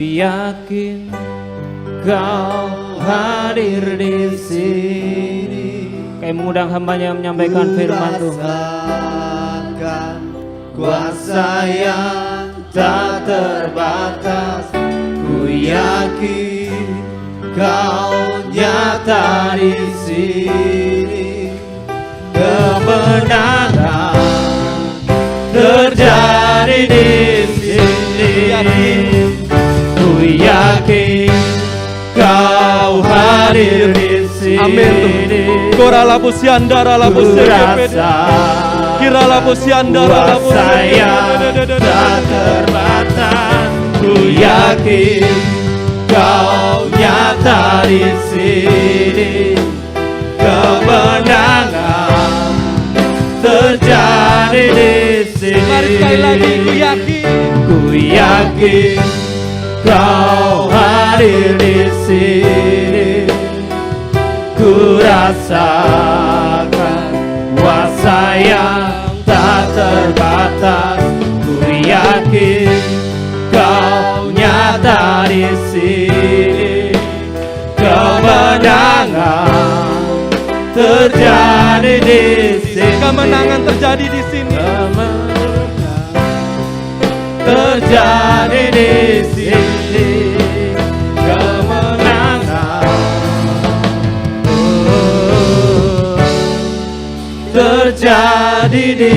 Yakin Kau hadir di sini. Kami mengundang hambanya menyampaikan firman Tuhan. Rasakan kuasa yang tak terbatas. Ku yakin Kau nyata di sini. Kemenangan terjadi di sini. Ku yakin Kau hadir di sini. Amin. Kora la busianda la buseke. Kira la busianda la buseke. Tak terbatas. Ku yakin Kau nyata di sini. Kemenangan terjadi di sini. Mari sekali lagi, ku yakin. Ku yakin Kau hadir di sini. Ku rasakan kuasa yang tak terbatas. Ku yakin Kau nyata di sini. Kemenangan terjadi di sini. Kemenangan terjadi di sini. Terjadi di sini. Kemenangan terjadi di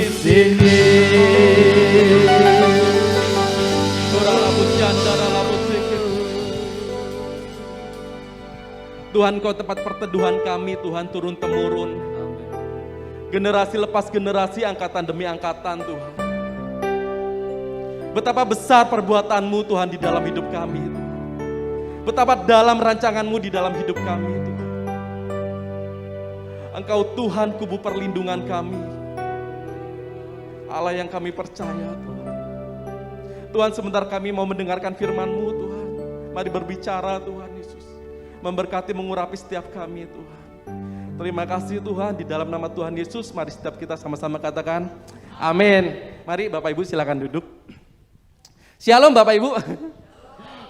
sini. Kora la busianda la buseke. Tuhan, Kau tempat perteduhan kami, Tuhan, turun temurun. Generasi lepas generasi, angkatan demi angkatan, Tuhan. Betapa besar perbuatan-Mu, Tuhan, di dalam hidup kami. Betapa dalam rancangan-Mu di dalam hidup kami, Tuhan. Engkau Tuhan, kubu perlindungan kami. Allah yang kami percaya, Tuhan. Tuhan, sebentar kami mau mendengarkan firman-Mu, Tuhan. Mari berbicara, Tuhan Yesus. Memberkati, mengurapi setiap kami, Tuhan. Terima kasih, Tuhan. Di dalam nama Tuhan Yesus, mari setiap kita sama-sama katakan amin. Mari Bapak Ibu silakan duduk. Shalom Bapak Ibu.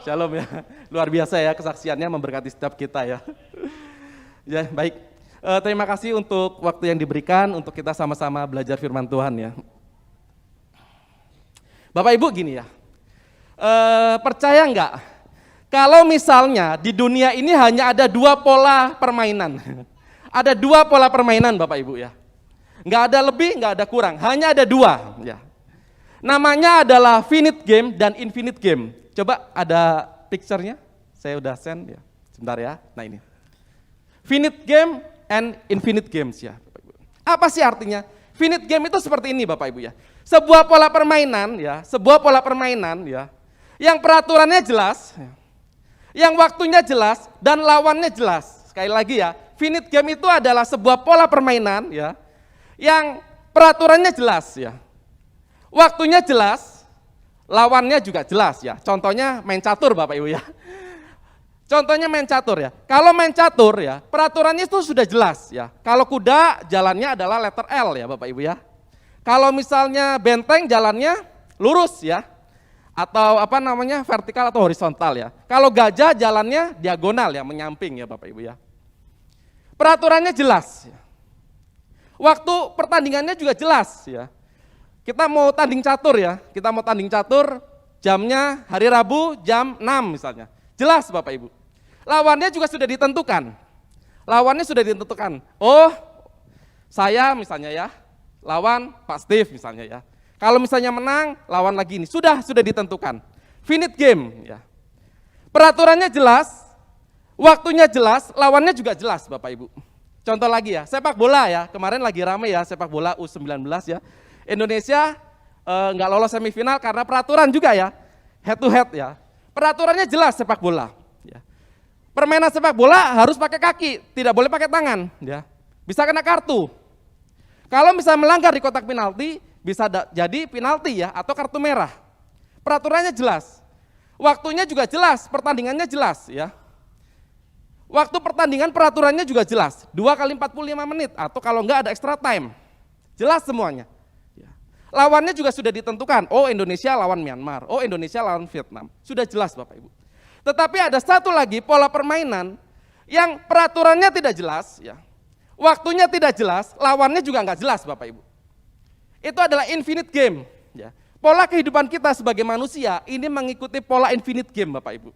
Shalom ya. Luar biasa ya kesaksiannya, memberkati setiap kita ya. Ya, baik. Terima kasih untuk waktu yang diberikan untuk kita sama-sama belajar firman Tuhan ya. Bapak Ibu gini ya. Percaya enggak? Kalau misalnya di dunia ini hanya ada dua pola permainan. Ada dua pola permainan Bapak Ibu ya. Enggak ada lebih, enggak ada kurang. Hanya ada dua ya. Namanya adalah finite game dan infinite game. Coba ada picture-nya, saya udah send ya. Sebentar ya, nah ini. Finite game and infinite games ya. Apa sih artinya? Finite game itu seperti ini Bapak Ibu ya. Sebuah pola permainan ya, yang peraturannya jelas, yang waktunya jelas dan lawannya jelas. Sekali lagi ya, finite game itu adalah sebuah pola permainan ya, yang peraturannya jelas ya. Waktunya jelas, lawannya juga jelas ya. Contohnya main catur Bapak Ibu ya. Contohnya main catur ya. Kalau main catur ya, peraturannya itu sudah jelas ya. Kalau kuda jalannya adalah letter L ya Bapak Ibu ya. Kalau misalnya benteng jalannya lurus ya. Atau vertikal atau horizontal ya. Kalau gajah jalannya diagonal ya, menyamping ya Bapak Ibu ya. Peraturannya jelas ya. Waktu pertandingannya juga jelas ya. Kita mau tanding catur ya, jamnya hari Rabu jam 6 misalnya. Jelas Bapak Ibu. Lawannya juga sudah ditentukan. Oh, saya misalnya ya, lawan Pak Steve misalnya ya. Kalau misalnya menang, lawan lagi ini. Sudah ditentukan. Finite game ya. Peraturannya jelas, waktunya jelas, lawannya juga jelas Bapak Ibu. Contoh lagi ya, sepak bola ya. Kemarin lagi ramai ya sepak bola U19 ya. Indonesia nggak lolos semifinal karena peraturan juga ya, head to head ya. Peraturannya jelas sepak bola. Ya. Permainan sepak bola harus pakai kaki, tidak boleh pakai tangan. Ya. Bisa kena kartu. Kalau bisa melanggar di kotak penalti, bisa jadi penalti ya atau kartu merah. Peraturannya jelas, waktunya juga jelas, pertandingannya jelas ya. Waktu pertandingan peraturannya juga jelas, 2 kali 45 menit atau kalau enggak ada extra time. Jelas semuanya. Lawannya juga sudah ditentukan. Oh, Indonesia lawan Myanmar. Oh, Indonesia lawan Vietnam. Sudah jelas Bapak Ibu. Tetapi ada satu lagi pola permainan yang peraturannya tidak jelas, ya. Waktunya tidak jelas, lawannya juga nggak jelas Bapak Ibu. Itu adalah infinite game. Ya. Pola kehidupan kita sebagai manusia ini mengikuti pola infinite game Bapak Ibu.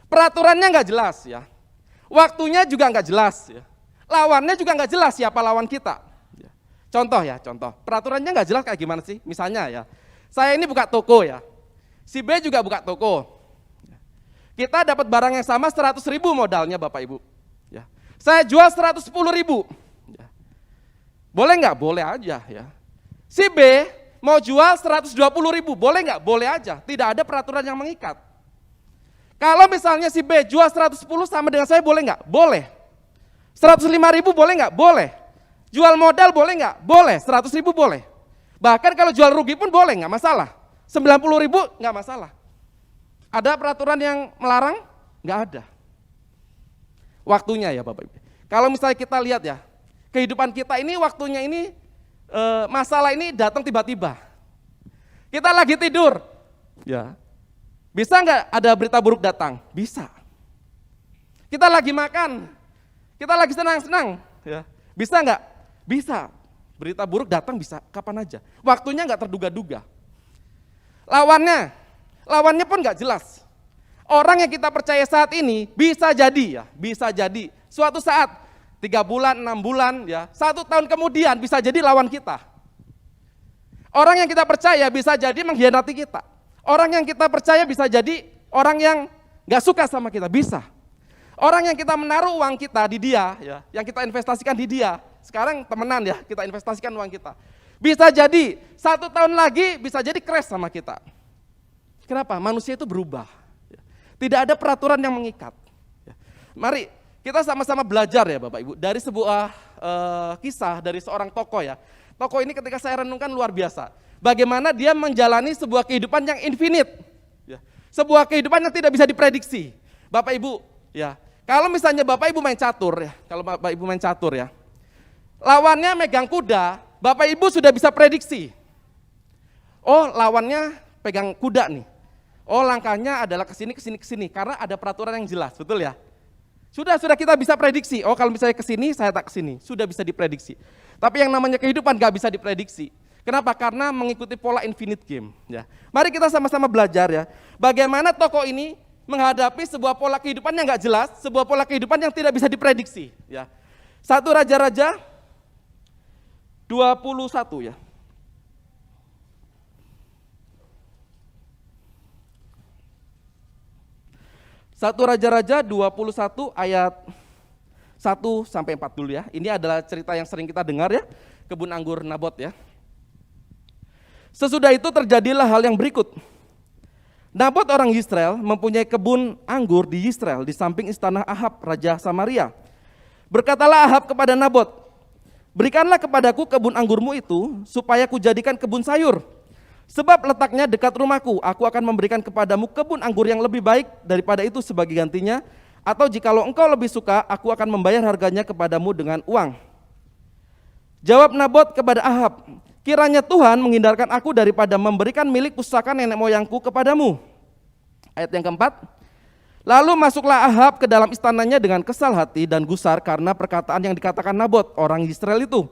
Peraturannya nggak jelas, ya. Waktunya juga nggak jelas, ya. Lawannya juga nggak jelas siapa lawan kita. Ya. Contoh, peraturannya nggak jelas kayak gimana sih? Misalnya ya, saya ini buka toko ya, si B juga buka toko. Kita dapat barang yang sama 100.000 modalnya Bapak Ibu. Ya. Saya jual 110.000. Ya. Boleh nggak? Boleh aja ya. Si B mau jual 120.000, boleh nggak? Boleh aja. Tidak ada peraturan yang mengikat. Kalau misalnya si B jual 110 sama dengan saya, boleh nggak? Boleh. 105.000 boleh nggak? Boleh. Jual modal boleh nggak? Boleh. 100.000 boleh. Bahkan kalau jual rugi pun boleh, nggak masalah. 90.000 nggak masalah. Ada peraturan yang melarang? Nggak ada. Waktunya ya Bapak Ibu. Kalau misalnya kita lihat ya, kehidupan kita ini waktunya ini, masalah ini datang tiba-tiba. Kita lagi tidur, ya. Bisa nggak ada berita buruk datang? Bisa. Kita lagi makan, kita lagi senang-senang, ya. Bisa nggak? Bisa. Berita buruk datang bisa kapan aja. Waktunya nggak terduga-duga. Lawannya pun nggak jelas. Orang yang kita percaya saat ini bisa jadi ya, bisa jadi suatu saat 3 bulan, 6 bulan ya, 1 tahun kemudian bisa jadi lawan kita. Orang yang kita percaya bisa jadi mengkhianati kita. Orang yang kita percaya bisa jadi orang yang nggak suka sama kita, bisa. Orang yang kita menaruh uang kita di dia, ya, yang kita investasikan di dia, sekarang temenan ya, kita investasikan uang kita. Bisa jadi 1 tahun lagi bisa jadi crash sama kita. Kenapa? Manusia itu berubah. Tidak ada peraturan yang mengikat. Mari kita sama-sama belajar ya Bapak Ibu dari sebuah kisah dari seorang tokoh ya. Tokoh ini ketika saya renungkan luar biasa. Bagaimana dia menjalani sebuah kehidupan yang infinite. Sebuah kehidupan yang tidak bisa diprediksi. Bapak Ibu, ya. Kalau misalnya Bapak Ibu main catur ya, kalau Bapak Ibu main catur ya. Lawannya megang kuda, Bapak Ibu sudah bisa prediksi. Oh, lawannya pegang kuda nih. Oh, langkahnya adalah kesini karena ada peraturan yang jelas, betul ya? Sudah kita bisa prediksi. Oh, kalau misalnya kesini, saya tak kesini. Sudah bisa diprediksi. Tapi yang namanya kehidupan gak bisa diprediksi. Kenapa? Karena mengikuti pola infinite game. Ya. Mari kita sama-sama belajar ya. Bagaimana tokoh ini menghadapi sebuah pola kehidupan yang gak jelas, sebuah pola kehidupan yang tidak bisa diprediksi. Ya. 1 Raja-Raja 21 ya. 1 Raja-Raja 21 ayat 1 sampai 4 dulu ya. Ini adalah cerita yang sering kita dengar ya, kebun anggur Nabot ya. Sesudah itu terjadilah hal yang berikut. Nabot orang Yisrael mempunyai kebun anggur di Yisrael di samping istana Ahab raja Samaria. Berkatalah Ahab kepada Nabot, "Berikanlah kepadaku kebun anggurmu itu supaya kujadikan kebun sayur. Sebab letaknya dekat rumahku, aku akan memberikan kepadamu kebun anggur yang lebih baik daripada itu sebagai gantinya, atau jikalau engkau lebih suka, aku akan membayar harganya kepadamu dengan uang." Jawab Nabot kepada Ahab, "Kiranya Tuhan menghindarkan aku daripada memberikan milik pusaka nenek moyangku kepadamu." Ayat yang keempat, lalu masuklah Ahab ke dalam istananya dengan kesal hati dan gusar karena perkataan yang dikatakan Nabot, orang Israel itu.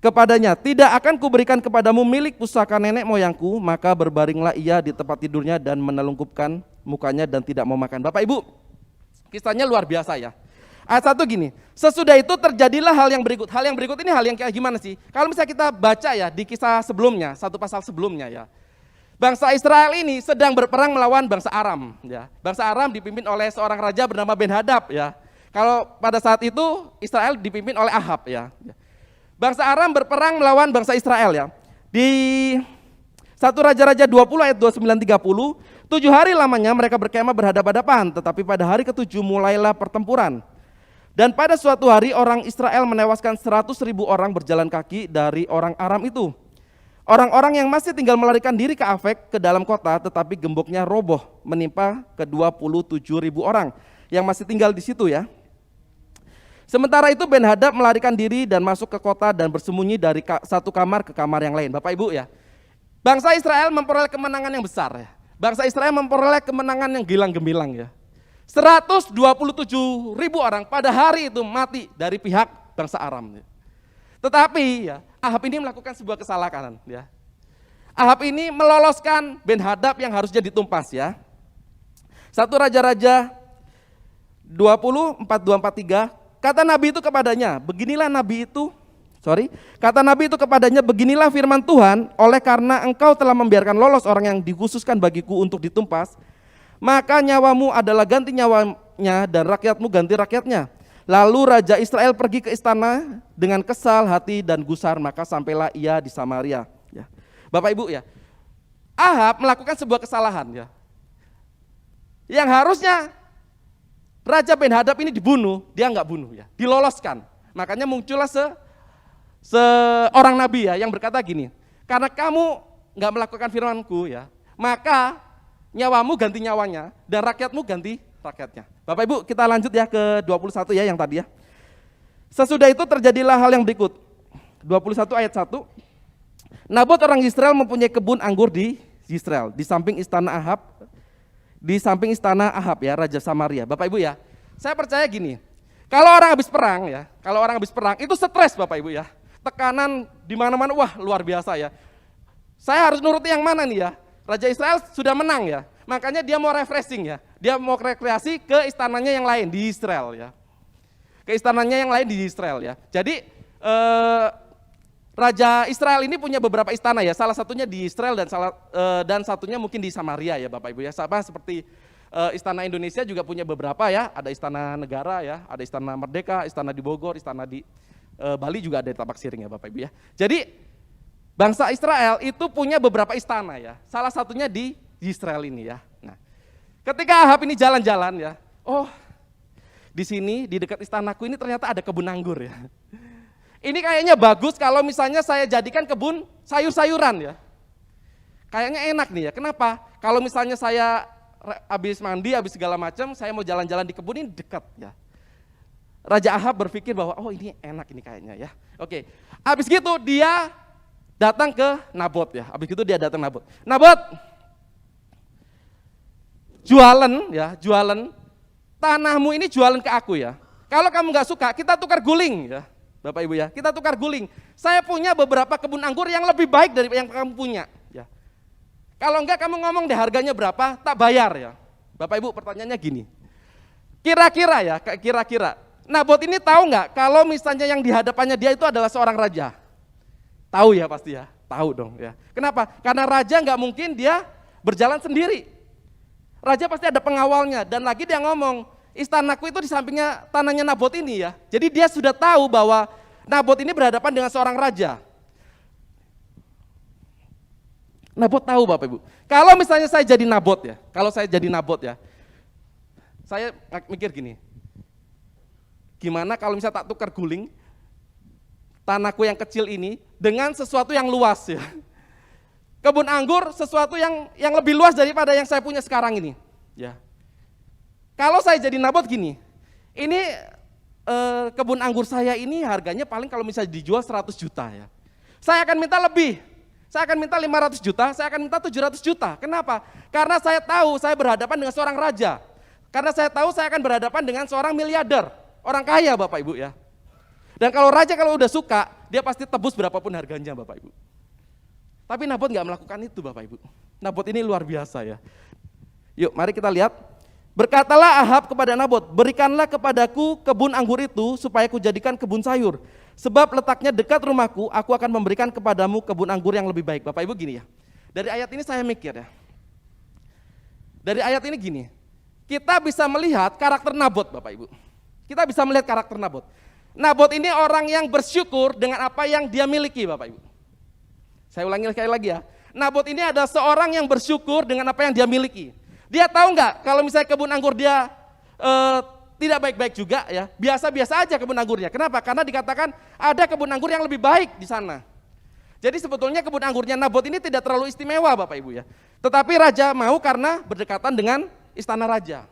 Kepadanya, "Tidak akan kuberikan kepadamu milik pusaka nenek moyangku." Maka berbaringlah ia di tempat tidurnya dan menelungkupkan mukanya dan tidak mau makan. Bapak Ibu, kisahnya luar biasa ya. Ayat 1 gini, sesudah itu terjadilah hal yang berikut. Hal yang berikut ini hal yang kayak gimana sih? Kalau misalnya kita baca ya di kisah sebelumnya, 1 pasal sebelumnya ya. Bangsa Israel ini sedang berperang melawan bangsa Aram. Ya. Bangsa Aram dipimpin oleh seorang raja bernama Ben-Hadad ya. Kalau pada saat itu Israel dipimpin oleh Ahab ya. Bangsa Aram berperang melawan bangsa Israel ya. Di 1 Raja-Raja 20 ayat 29-30, 7 hari lamanya mereka berkemah berhadapan-hadapan, tetapi pada hari ke-7 mulailah pertempuran. Dan pada suatu hari orang Israel menewaskan 100.000 orang berjalan kaki dari orang Aram itu. Orang-orang yang masih tinggal melarikan diri ke Afek ke dalam kota, tetapi gemboknya roboh menimpa ke 27.000 orang yang masih tinggal di situ ya. Sementara itu Ben-Hadad melarikan diri dan masuk ke kota dan bersembunyi dari satu kamar ke kamar yang lain. Bapak Ibu ya, bangsa Israel memperoleh kemenangan yang besar ya. Bangsa Israel memperoleh kemenangan yang gilang gemilang ya. 127.000 orang pada hari itu mati dari pihak bangsa Aram. Ya. Tetapi ya, Ahab ini melakukan sebuah kesalahan ya. Ahab ini meloloskan Ben-Hadad yang harusnya ditumpas ya. 1 Raja-Raja 20:42-43, kata Nabi itu kepadanya, beginilah firman Tuhan, oleh karena engkau telah membiarkan lolos orang yang dikhususkan bagiku untuk ditumpas, maka nyawamu adalah ganti nyawanya dan rakyatmu ganti rakyatnya. Lalu Raja Israel pergi ke istana dengan kesal hati dan gusar, maka sampailah ia di Samaria. Ya. Bapak Ibu ya, Ahab melakukan sebuah kesalahan ya, yang harusnya Raja Ben-Hadad ini dibunuh, dia nggak bunuh ya, diloloskan. Makanya muncullah seorang nabi ya yang berkata gini, karena kamu nggak melakukan firmanku ya, maka nyawamu ganti nyawanya dan rakyatmu ganti rakyatnya. Bapak Ibu, kita lanjut ya ke 21 ya yang tadi ya. Sesudah itu terjadilah hal yang berikut. 21 ayat 1. Nabot orang Israel mempunyai kebun anggur di Israel, di samping istana Ahab ya, Raja Samaria. Bapak Ibu ya, saya percaya gini, kalau orang habis perang itu stres Bapak Ibu ya, tekanan di mana-mana, wah luar biasa ya. Saya harus nuruti yang mana nih ya? Raja Israel sudah menang ya, makanya dia mau refreshing ya, dia mau rekreasi ke istananya yang lain di Israel ya, ke istananya yang lain di Israel ya. Jadi Raja Israel ini punya beberapa istana ya, salah satunya di Israel dan satunya mungkin di Samaria ya Bapak Ibu ya. Sama seperti istana Indonesia juga punya beberapa ya, ada istana negara ya, ada istana Merdeka, istana di Bogor, istana di Bali juga ada di Tapak Siring ya Bapak Ibu ya. Jadi bangsa Israel itu punya beberapa istana ya, salah satunya di Israel ini ya. Nah, ketika Ahab ini jalan-jalan ya, oh di sini di dekat istanaku ini ternyata ada kebun anggur ya. Ini kayaknya bagus kalau misalnya saya jadikan kebun sayur-sayuran ya. Kayaknya enak nih ya, kenapa? Kalau misalnya saya habis mandi, habis segala macam, saya mau jalan-jalan di kebun ini dekat ya. Raja Ahab berpikir bahwa oh ini enak ini kayaknya ya. Oke, habis gitu dia datang ke Nabot ya, habis itu dia datang Nabot. Nabot, jualan, tanahmu ini jualan ke aku ya. Kalau kamu nggak suka, kita tukar guling ya. Bapak Ibu ya, kita tukar guling. Saya punya beberapa kebun anggur yang lebih baik dari yang kamu punya. Ya. Kalau enggak kamu ngomong deh harganya berapa, tak bayar ya. Bapak Ibu pertanyaannya gini, kira-kira Nabot ini tahu nggak kalau misalnya yang di hadapannya dia itu adalah seorang raja? Tahu ya pasti ya, tahu dong ya. Kenapa? Karena raja nggak mungkin dia berjalan sendiri. Raja pasti ada pengawalnya dan lagi dia ngomong, istanaku itu di sampingnya tanahnya Nabot ini ya. Jadi dia sudah tahu bahwa Nabot ini berhadapan dengan seorang raja. Nabot tahu Bapak Ibu. Kalau misalnya saya jadi Nabot ya, saya mikir gini, gimana kalau misalnya tak tukar guling tanahku yang kecil ini dengan sesuatu yang luas ya. Kebun anggur sesuatu yang lebih luas daripada yang saya punya sekarang ini. Ya. Kalau saya jadi Nabot gini, ini kebun anggur saya ini harganya paling kalau misalnya dijual 100 juta ya. Saya akan minta lebih, saya akan minta 500 juta, saya akan minta 700 juta. Kenapa? Karena saya tahu saya berhadapan dengan seorang raja. Karena saya tahu saya akan berhadapan dengan seorang miliarder, orang kaya Bapak Ibu ya. Dan kalau raja kalau udah suka, dia pasti tebus berapapun harganya Bapak Ibu. Tapi Nabot nggak melakukan itu Bapak Ibu. Nabot ini luar biasa ya. Yuk mari kita lihat. Berkatalah Ahab kepada Nabot, berikanlah kepadaku kebun anggur itu supaya kujadikan kebun sayur. Sebab letaknya dekat rumahku, aku akan memberikan kepadamu kebun anggur yang lebih baik. Bapak Ibu gini ya, dari ayat ini saya mikir ya. Dari ayat ini gini, kita bisa melihat karakter Nabot Bapak Ibu. Kita bisa melihat karakter Nabot. Nabot ini orang yang bersyukur dengan apa yang dia miliki Bapak Ibu. Saya ulangi sekali lagi ya, Nabot ini adalah seorang yang bersyukur dengan apa yang dia miliki. Dia tahu nggak kalau misalnya kebun anggur dia tidak baik-baik juga ya, biasa-biasa aja kebun anggurnya. Kenapa? Karena dikatakan ada kebun anggur yang lebih baik di sana. Jadi sebetulnya kebun anggurnya Nabot ini tidak terlalu istimewa Bapak Ibu ya. Tetapi raja mau karena berdekatan dengan istana raja.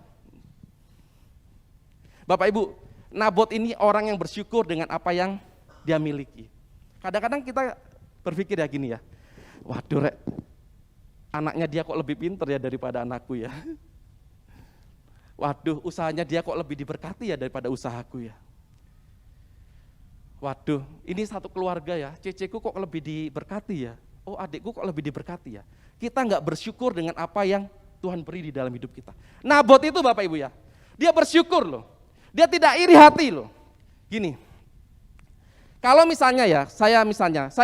Bapak Ibu, Nabot ini orang yang bersyukur dengan apa yang dia miliki. Kadang-kadang kita berpikir ya gini ya, waduh rek, anaknya dia kok lebih pinter ya daripada anakku ya. Waduh, usahanya dia kok lebih diberkati ya daripada usahaku ya. Waduh, ini satu keluarga ya, ceceku kok lebih diberkati ya. Oh adikku kok lebih diberkati ya. Kita nggak bersyukur dengan apa yang Tuhan beri di dalam hidup kita. Nabot itu Bapak Ibu ya, dia bersyukur loh. Dia tidak iri hati loh. Gini, kalau misalnya ya, saya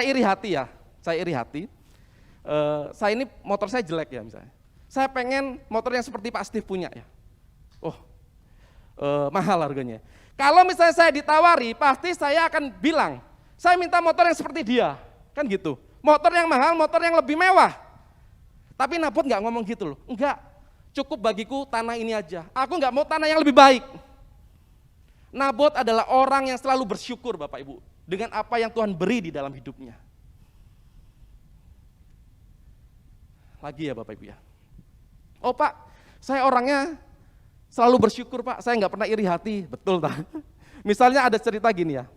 iri hati ya, saya ini motor saya jelek ya misalnya. Saya pengen motor yang seperti Pak Steve punya ya. Oh, mahal harganya. Kalau misalnya saya ditawari, pasti saya akan bilang, saya minta motor yang seperti dia, kan gitu. Motor yang mahal, motor yang lebih mewah. Tapi Nabot nggak ngomong gitu loh, enggak, cukup bagiku tanah ini aja. Aku nggak mau tanah yang lebih baik. Nabot adalah orang yang selalu bersyukur Bapak Ibu, dengan apa yang Tuhan beri di dalam hidupnya. Lagi ya Bapak Ibu ya. Oh Pak, saya orangnya selalu bersyukur Pak, saya nggak pernah iri hati, betul tak? Misalnya ada cerita gini ya,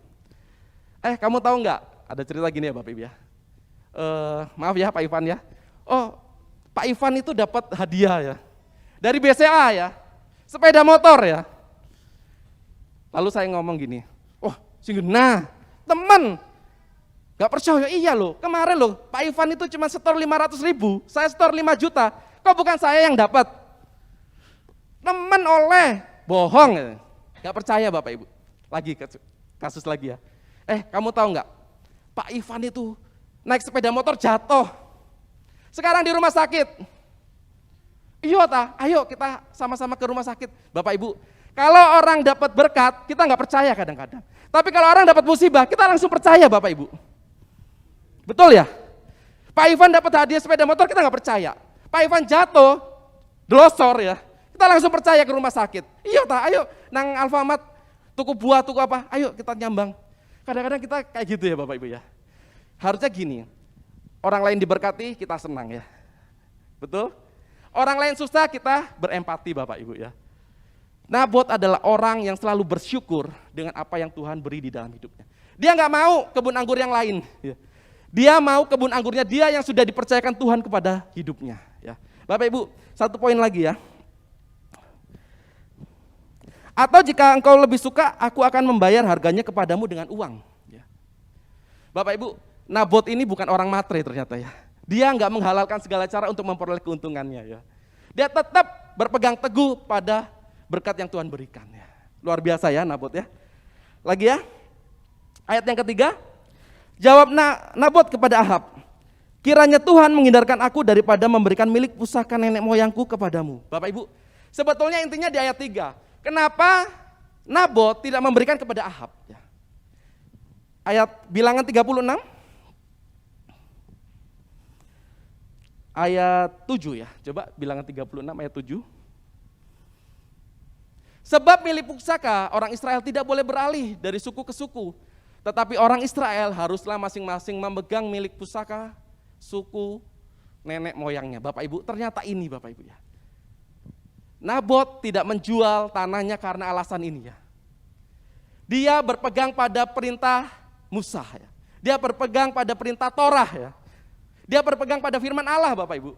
kamu tahu nggak, ada cerita gini ya Bapak Ibu ya, maaf ya Pak Ivan ya, oh Pak Ivan itu dapat hadiah ya, dari BCA ya, sepeda motor ya. Lalu saya ngomong gini, oh nah teman, gak percaya, iya loh, kemarin loh Pak Ivan itu cuma setor 500.000, saya setor 5 juta, kok bukan saya yang dapat? Teman oleh, bohong, gak percaya Bapak Ibu. Lagi kasus lagi ya, kamu tahu nggak? Pak Ivan itu naik sepeda motor jatuh, sekarang di rumah sakit. Iya ta, ayo kita sama-sama ke rumah sakit. Bapak Ibu, kalau orang dapat berkat, kita nggak percaya kadang-kadang. Tapi kalau orang dapat musibah, kita langsung percaya Bapak Ibu. Betul ya? Pak Ivan dapat hadiah sepeda motor, kita nggak percaya. Pak Ivan jatuh, delosor ya, kita langsung percaya ke rumah sakit. Iya ta, ayo nang Alfamart, tuku buah, tuku apa, ayo kita nyambang. Kadang-kadang kita kayak gitu ya Bapak Ibu ya. Harusnya gini, orang lain diberkati, kita senang ya. Betul? Orang lain susah, kita berempati Bapak Ibu ya. Nabot adalah orang yang selalu bersyukur dengan apa yang Tuhan beri di dalam hidupnya. Dia nggak mau kebun anggur yang lain. Ya. Dia mau kebun anggurnya dia yang sudah dipercayakan Tuhan kepada hidupnya. Ya. Bapak Ibu, satu poin lagi ya. Atau jika engkau lebih suka, aku akan membayar harganya kepadamu dengan uang. Ya. Bapak Ibu, Nabot ini bukan orang matre ternyata ya. Dia nggak menghalalkan segala cara untuk memperoleh keuntungannya ya. Dia tetap berpegang teguh pada berkat yang Tuhan berikan ya. Luar biasa ya Nabot ya. Lagi ya. Ayat yang ketiga. Jawab Nabot kepada Ahab, kiranya Tuhan menghindarkan aku daripada memberikan milik pusaka nenek moyangku kepadamu. Bapak Ibu, sebetulnya intinya di ayat 3. Kenapa Nabot tidak memberikan kepada Ahab ya. Ayat Bilangan 36. Ayat 7 ya. Coba Bilangan 36 ayat 7. Sebab milik pusaka orang Israel tidak boleh beralih dari suku ke suku, tetapi orang Israel haruslah masing-masing memegang milik pusaka suku nenek moyangnya. Bapak Ibu, ternyata ini Bapak Ibu ya. Nabot tidak menjual tanahnya karena alasan ini ya. Dia berpegang pada perintah Musa ya. Dia berpegang pada perintah Torah ya. Dia berpegang pada firman Allah Bapak Ibu.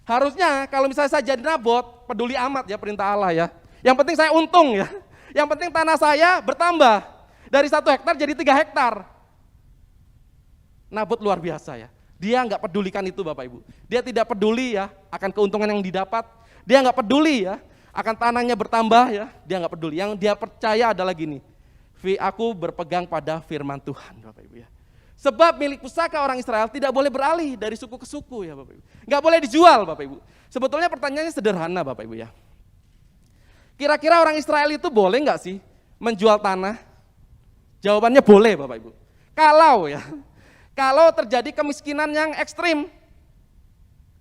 Harusnya kalau misalnya saya jadi Nabot, peduli amat ya perintah Allah ya. Yang penting saya untung ya. Yang penting tanah saya bertambah. Dari 1 hektar jadi 3 hektar. Nabot luar biasa ya. Dia nggak pedulikan itu Bapak Ibu. Dia tidak peduli ya akan keuntungan yang didapat. Dia nggak peduli ya akan tanahnya bertambah ya. Dia nggak peduli. Yang dia percaya adalah gini. Aku berpegang pada firman Tuhan Bapak Ibu ya. Sebab milik pusaka orang Israel tidak boleh beralih dari suku ke suku ya Bapak Ibu. Nggak boleh dijual Bapak Ibu. Sebetulnya pertanyaannya sederhana Bapak Ibu ya. Kira-kira orang Israel itu boleh nggak sih menjual tanah? Jawabannya boleh Bapak Ibu. Kalau terjadi kemiskinan yang ekstrim,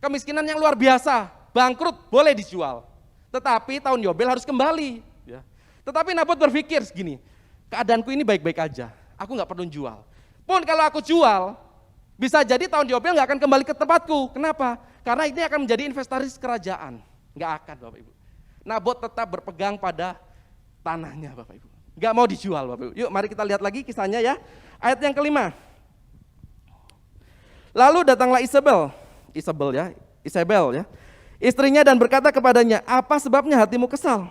kemiskinan yang luar biasa, bangkrut, boleh dijual. Tetapi tahun Yobel harus kembali. Ya. Tetapi Nabot berpikir segini, keadaanku ini baik-baik aja, aku nggak perlu jual. Pun kalau aku jual, bisa jadi tahun Yobel nggak akan kembali ke tempatku. Kenapa? Karena ini akan menjadi inventaris kerajaan. Nggak akan Bapak Ibu. Nabot tetap berpegang pada tanahnya Bapak Ibu. Nggak mau dijual Bapak Ibu. Yuk mari kita lihat lagi kisahnya ya. Ayat yang kelima. Lalu datanglah Isabel ya, istrinya dan berkata kepadanya, apa sebabnya hatimu kesal?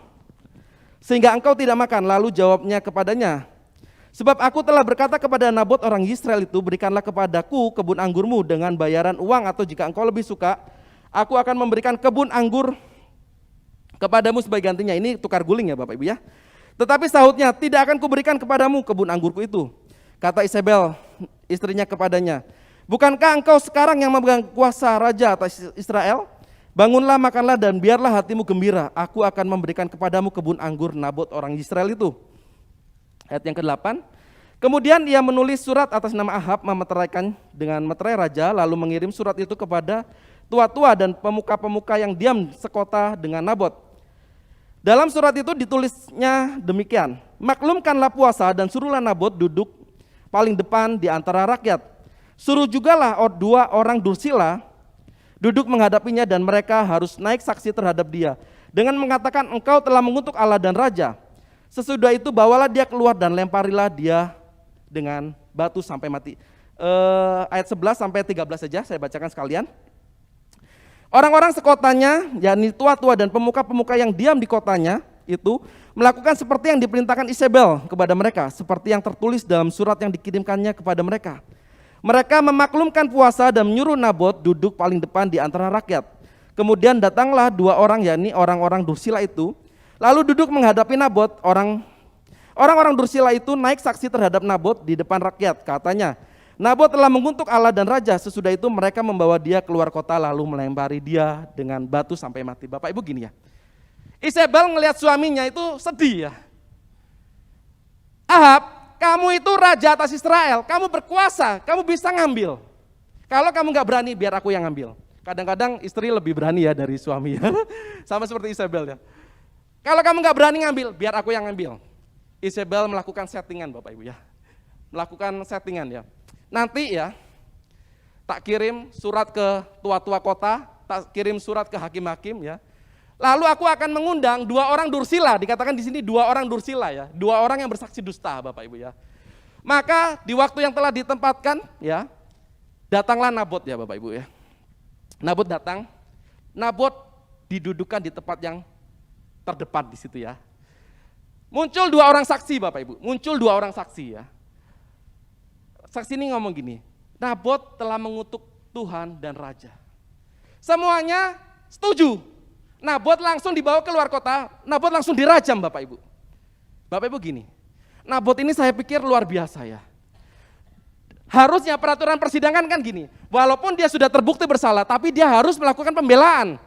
Sehingga engkau tidak makan. Lalu jawabnya kepadanya, sebab aku telah berkata kepada Nabot orang Israel itu, berikanlah kepadaku kebun anggurmu dengan bayaran uang, atau jika engkau lebih suka, aku akan memberikan kebun anggur kepadamu sebagai gantinya. Ini tukar guling ya Bapak Ibu ya. Tetapi sahutnya, tidak akan kuberikan kepadamu kebun anggurku itu. Kata Isabel istrinya kepadanya, bukankah engkau sekarang yang memegang kuasa raja atas Israel? Bangunlah, makanlah, dan biarlah hatimu gembira. Aku akan memberikan kepadamu kebun anggur Nabot orang Israel itu. Ayat yang ke-8. Kemudian ia menulis surat atas nama Ahab, memeteraikan dengan meterai raja, lalu mengirim surat itu kepada tua-tua dan pemuka-pemuka yang diam sekota dengan Nabot. Dalam surat itu ditulisnya demikian, maklumkanlah puasa dan suruhlah Nabot duduk paling depan di antara rakyat. Suruh jugalah 2 orang dursila duduk menghadapinya, dan mereka harus naik saksi terhadap dia dengan mengatakan, engkau telah mengutuk Allah dan raja. Sesudah itu bawalah dia keluar dan lemparilah dia dengan batu sampai mati. Ayat 11 sampai 13 saja saya bacakan sekalian. Orang-orang sekotanya, yakni tua-tua dan pemuka-pemuka yang diam di kotanya itu, melakukan seperti yang diperintahkan Isabel kepada mereka, seperti yang tertulis dalam surat yang dikirimkannya kepada mereka. Mereka memaklumkan puasa dan menyuruh Nabot duduk paling depan di antara rakyat. Kemudian datanglah 2 orang, yakni orang-orang dursila itu, lalu duduk menghadapi Nabot. Orang-orang dursila itu naik saksi terhadap Nabot di depan rakyat. Katanya, Nabot telah mengutuk Allah dan raja. Sesudah itu mereka membawa dia keluar kota, lalu melempari dia dengan batu sampai mati. Bapak Ibu gini ya, Isabel ngelihat suaminya itu sedih ya. Ahab, kamu itu raja atas Israel, kamu berkuasa, kamu bisa ngambil. Kalau kamu gak berani, biar aku yang ngambil. Kadang-kadang istri lebih berani ya dari suami ya. Sama seperti Isabel ya. Kalau kamu gak berani ngambil, biar aku yang ngambil. Isabel melakukan settingan Bapak Ibu ya. Melakukan settingan ya. Nanti ya, tak kirim surat ke tua-tua kota, tak kirim surat ke hakim-hakim ya. Lalu aku akan mengundang 2 orang dursila, dikatakan di sini 2 orang dursila ya, 2 orang yang bersaksi dusta Bapak Ibu ya. Maka di waktu yang telah ditempatkan ya, datanglah Nabot ya Bapak Ibu ya. Nabot datang, Nabot didudukan di tempat yang terdepan di situ ya. Muncul 2 orang saksi Bapak Ibu, muncul 2 orang saksi ya. Saksi ini ngomong gini, Nabot telah mengutuk Tuhan dan raja. Semuanya setuju. Nabot langsung dibawa keluar kota, Nabot langsung dirajam Bapak Ibu. Bapak Ibu gini, Nabot ini saya pikir luar biasa ya. Harusnya peraturan persidangan kan gini, walaupun dia sudah terbukti bersalah, tapi dia harus melakukan pembelaan.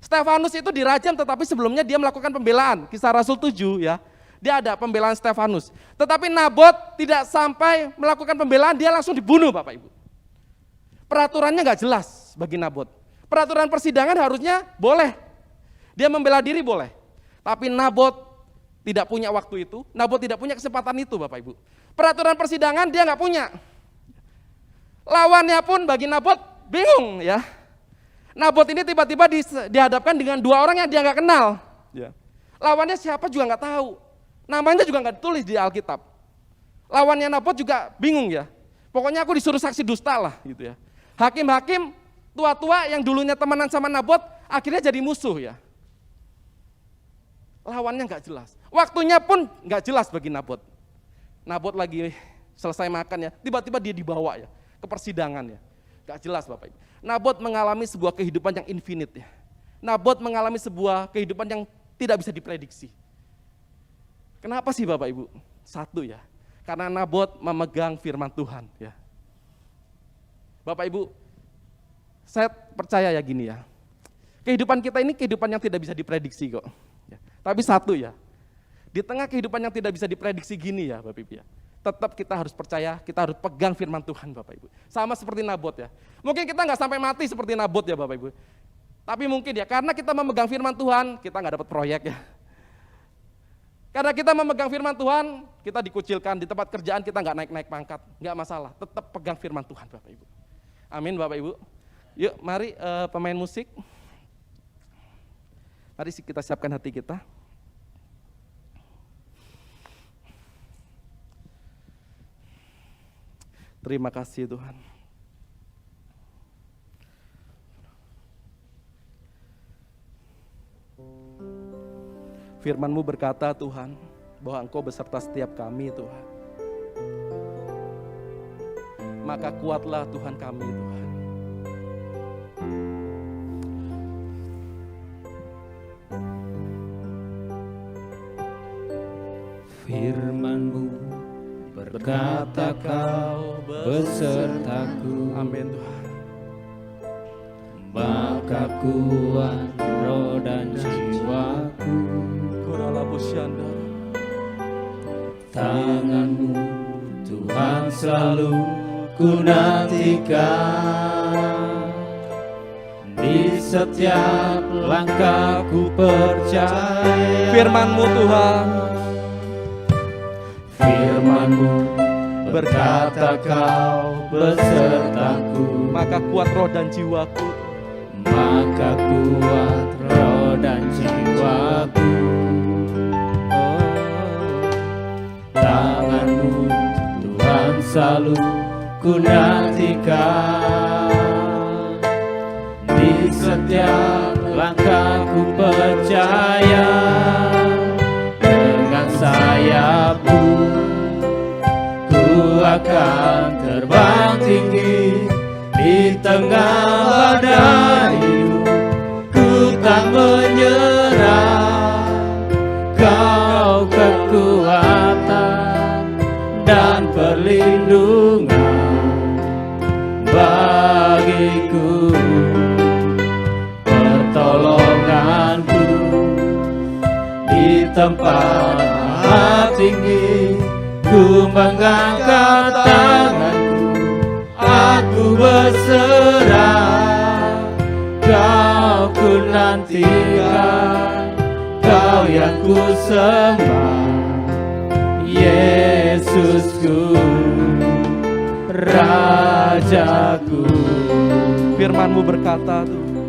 Stefanus itu dirajam, tetapi sebelumnya dia melakukan pembelaan. Kisah Rasul 7 ya. Dia ada pembelaan Stefanus. Tetapi Nabot tidak sampai melakukan pembelaan, dia langsung dibunuh Bapak Ibu. Peraturannya gak jelas bagi Nabot. Peraturan persidangan harusnya boleh. Dia membela diri boleh. Tapi Nabot tidak punya waktu itu, Nabot tidak punya kesempatan itu Bapak Ibu. Peraturan persidangan dia gak punya. Lawannya pun bagi Nabot bingung ya. Nabot ini tiba-tiba dihadapkan dengan 2 orang yang dia gak kenal. Ya. Lawannya siapa juga gak tahu. Namanya juga nggak ditulis di Alkitab. Lawannya Nabot juga bingung ya. Pokoknya aku disuruh saksi dusta lah gitu ya. Hakim-hakim tua-tua yang dulunya temenan sama Nabot akhirnya jadi musuh ya. Lawannya nggak jelas. Waktunya pun nggak jelas bagi Nabot. Nabot lagi selesai makan ya, tiba-tiba dia dibawa ya ke persidangan ya. Nggak jelas Bapak Ibu. Nabot mengalami sebuah kehidupan yang infinite ya. Nabot mengalami sebuah kehidupan yang tidak bisa diprediksi. Kenapa sih Bapak Ibu? Satu ya, karena Nabot memegang firman Tuhan ya. Bapak Ibu, saya percaya ya gini ya, kehidupan kita ini kehidupan yang tidak bisa diprediksi kok. Ya. Tapi satu ya, di tengah kehidupan yang tidak bisa diprediksi gini ya Bapak Ibu ya, tetap kita harus percaya, kita harus pegang firman Tuhan Bapak Ibu. Sama seperti Nabot ya, mungkin kita nggak sampai mati seperti Nabot ya Bapak Ibu. Tapi mungkin ya, karena kita memegang firman Tuhan, kita nggak dapat proyek ya. Karena kita memegang firman Tuhan, kita dikucilkan, di tempat kerjaan kita nggak naik-naik pangkat, nggak masalah, tetap pegang firman Tuhan Bapak Ibu. Amin Bapak Ibu. Yuk mari pemain musik, mari kita siapkan hati kita. Terima kasih Tuhan. Firman-Mu berkata Tuhan, bahwa Engkau beserta setiap kami Tuhan. Maka kuatlah Tuhan kami Tuhan. Firman-Mu berkata Kau besertaku. Amin Tuhan. Maka kuat roh dan jiwaku. Kurala Pusyanda. Tangan-Mu Tuhan selalu ku nantikan. Di setiap langkahku percaya. Firman-Mu Tuhan. Firman-Mu berkata Kau besertaku. Maka kuat roh dan jiwaku. Maka kuat roh dan jiwaku. Tangan-Mu Tuhan selalu ku nantikan. Di setiap langkahku percaya. Dengan sayap-Mu ku akan terbang tinggi. Di tengah badai hidup ku tak menyerah. Kau kekuatan dan perlindungan bagiku, pertolonganku di tempat maha tinggi. Ku mengangkat tanganku, aku berserah. Kau ku nantikan, Kau yang ku sembah, Yesusku, Rajaku. Firman-Mu berkata Tuhan,